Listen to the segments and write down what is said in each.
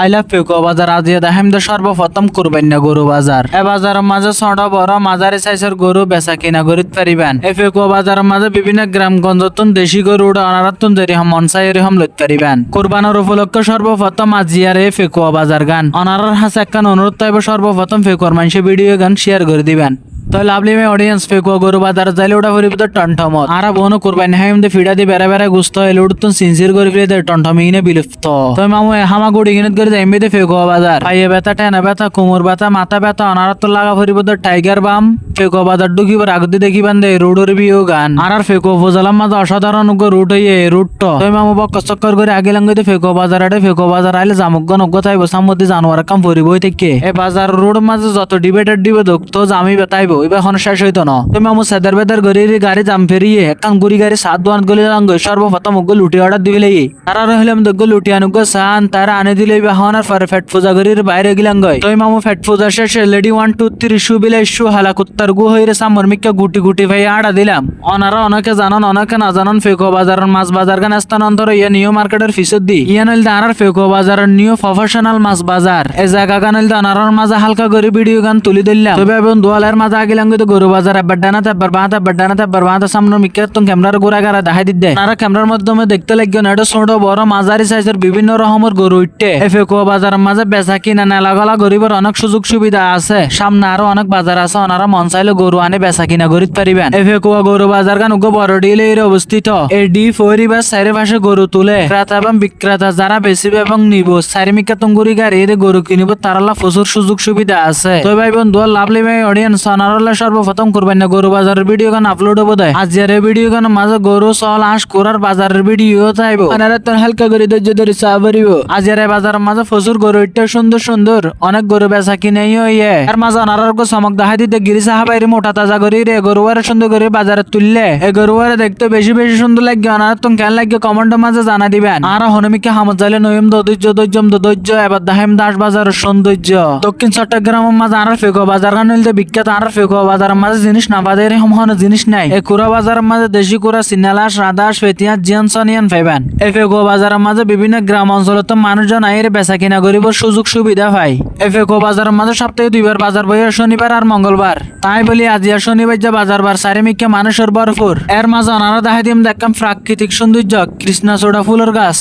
I love ফেকুয়া বাজার আজিয়া দেখাম দে সর্বপ্রথম কুরবান্না গরু বাজার। এ বাজারের মাঝে ছোট বড় মাঝারি সাইজের গরু বেচা কিনা করিতে পারিবেন। এই ফেকুয়া বাজারের মাঝে বিভিন্ন গ্রামগঞ্জতুন দেশি গরু অনারাতুন যেরকম মন চাই এরকম লইতে পারিবেন। কুরবানোর উপলক্ষে সর্বপ্রথম আজিয়ার এই ফেকুয়া বাজার গান অনারার হাসে একখান অনুরোধ তাইব সর্বপ্রথম ফেকুয়ার মানুষের ভিডিও গান শেয়ার করে দিবেন। তো লাভলি মে অডিয়েন্স ফেকুয়া গরু বাজার যাইলে ওটা করি টনঠমত আর বোনো কুরবানি হাইম দে ফিডা দি বেড়া বেড়া গুস্ত এলে উঠতুন সিনসিয়ার করে ফিরে দে টনঠমিনে বিলুপ্ত। তো মামু হামা গুড়ি গিনত করে যাইমে দে ফেকুয়া বাজার পাইয়ে ব্যথা টেনা ব্যথা কোমর ব্যথা মাথা ব্যথা অনারত লাগা ফরিব দে টাইগার বাম ফেকুয়া বাজার ঢুকিবার আগদি দেখিবান দে রোডের বিও গান আর ফেকুয়া উপজেলার মাঝে অসাধারণ রুট হইয়ে রুট তো মামু বক চক্কর করে আগে লাঙ্গে দে ফেকুয়া বাজার আটে ফেকুয়া বাজার আইলে জামুক নগ্য তাইব সামুদ্দি জানোয়ার কাম ফরিবই থেকে এ বাজার রোড মাঝে যত ডিবেটেড দিবে তো জামি বেতাইব এবার এখন শেষ হইতো না। তুমি আমার সেদার বেদার গরির গাড়ি জাম ফেরিয়ে একান গুড়ি গাড়ি সাত দোয়ান গলি লাঙ্গ সর্বপ্রথম ওগুলো লুটি অর্ডার দিলে তারা রহিলাম দেখো লুটি আনুগ সান তারা আনে দিলে এখন আর পরে ফেট পূজা গরির বাইরে গিলাঙ্গ তুমি মামু ফেট পূজা শেষে লেডি 1 2 3 শু বিলে শু হালা কুত্তার গু হইরে সামর মিক্কা গুটি গুটি ভাই আড়া দিলাম অনারা অনেকে জানন অনেকে না জানন ফেকুয়া বাজারের মাছ বাজার গান স্থানান্তর ইয়া নিউ মার্কেটের ফিসদ দি ইয়া নইল দানার ফেকুয়া বাজারের নিউ প্রফেশনাল মাছ বাজার এই জায়গা গানইল দানার মাঝে হালকা করে ভিডিও গান তুলি দিলাম তবে এবং দোয়ালের মাঝে আগিলাঙ্গ তো গরু বাজার বাড্ডানা তারপর বাঁধা সামনে মিক্কা তো ক্যামেরার গোড়া গাড়া দেখাই দিতে তারা ক্যামেরার মাধ্যমে দেখতে লাগবে না এটা ছোট বড় মাঝারি সাইজের বিভিন্ন রকমের গরু উঠতে এই ফেকুয়া বাজারের মাঝে বেচা কিনা নেলাগলা গরিবের অনেক সুযোগ সুবিধা আছে সামনে আরো অনেক বাজার আছে ওনারা মন চাইলে গরু আনে বেচা কিনা করিতে পারিবেন। এই ফেকুয়া গরু বাজার গান উগ্র বড় ডিলে অবস্থিত এই ডি ফরিবার চারিপাশে গরু তুলে ক্রেতা এবং বিক্রেতা যারা বেচিবে এবং নিব চারিমিকা তুঙ্গুরি গাড়ি গরু কিনিব তারালা প্রচুর সুযোগ সুবিধা আছে। তো ভাই বন্ধু লাভলি ভাই অডিয়েন্স অনারলে সর্বপ্রথম কুরবানি গরু বাজারের ভিডিও গান আপলোড হবো দেয় আজের এই ভিডিও গান মাঝে গরু চল আঁশ করার বাজারের ভিডিও চাইব আপনারা তো হালকা করে ধৈর্য ধরে চা পারিব। আজের এই বাজারের মাঝে প্রচুর গরু ইটা সুন্দর সুন্দর অনেক গরু বেচা কিনে ইয়ে আর মাঝে অনারার চমক দেখাই দিতে গিরি সাহা বাইরে মোটা তাজা করি রে গরুয়ারে সুন্দর করে বাজারে তুললে এই গরুয়ারে দেখতে বেশি বেশি সুন্দর লাগবে অনার তো কেন লাগবে কমেন্টের মাঝে জানা দিবেন। আর হনমিকে হামদ জালে নয়ম ধৈর্য এবার দাহেম দাস বাজারের সৌন্দর্য দক্ষিণ চট্টগ্রামের মাঝে আর ফেকুয়া বাজার গান বিখ্যাত আর ফেকুয়া বাজারের মাঝে জিনিস না বাদে এরকম জিনিস নাই। এই কুড়া বাজারের মাঝে দেশি কুড়া সিনালাস রাদাস ফেতিয়াস জিয়ানসনিয়ান পাইবেন। এই ফেকুয়া বাজারের মাঝে বিভিন্ন গ্রাম অঞ্চলত মানুষজন আইরে বেচা কিনা করিবার সুযোগ সুবিধা পায়। এই ফেকুয়া বাজারের মাঝে সপ্তাহে 2 বার বাজার বইয়ের শনিবার আর মঙ্গলবার তাই বলি আজি আর শনিবার যে বাজার বার চারিমিকে মানুষের ভরপুর এর মাঝে অনারা দেখাই দিম দেখলাম প্রাকৃতিক সৌন্দর্য কৃষ্ণচূড়া ফুলের গাছ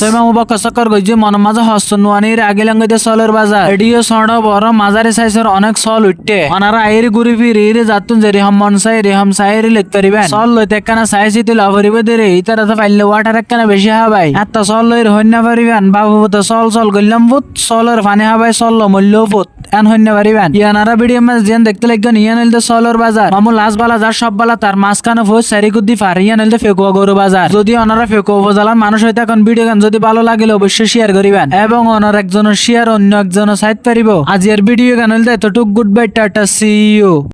চক্কর গই যে মন মাঝে হস্ত নুয়ানির আগে লাঙ্গে দিয়ে চলের বাজার এডিও ছোট বড় মাঝারি সাইজের অনেক চল উঠতে অনারা আইরে ঘুরি ফিরি যাতুন যে রেহম মন চাই রেহম চাইরে লিখতে পারিবেন চল লইতে একখানা চাইছি তুই লাভরিবে দেরে ইতারা তো পাইলে ওয়াটার একখানা বেশি হাবাই এত চল লই হন্য পারিবেন বাবু তো চল গইলাম বুত চলের পানি হাবাই চল মূল্য বুত এন হন্য পারিবেন ইয়ানারা ভিডিও মাছ যেন দেখতে লাগবেন ইয়া নইলে চলের বাজার মামু লাশ বালা যার সব বালা তার মাঝখানে ফোজ সারি কুদ্দি পার ইয়া নইলে ফেকুয়া গরু বাজার। যদি ওনারা ফেকুয়া উপজেলার মানুষ হইতে এখন ভিডিও গান যদি ভালো লাগিলে অবশ্যই শেয়ার করিবেন এবং ওনার একজনের শেয়ার অন্য একজনের সাইড পারিব। আজ এর ভিডিও গান হইলে এতটুক goodbye tata see you.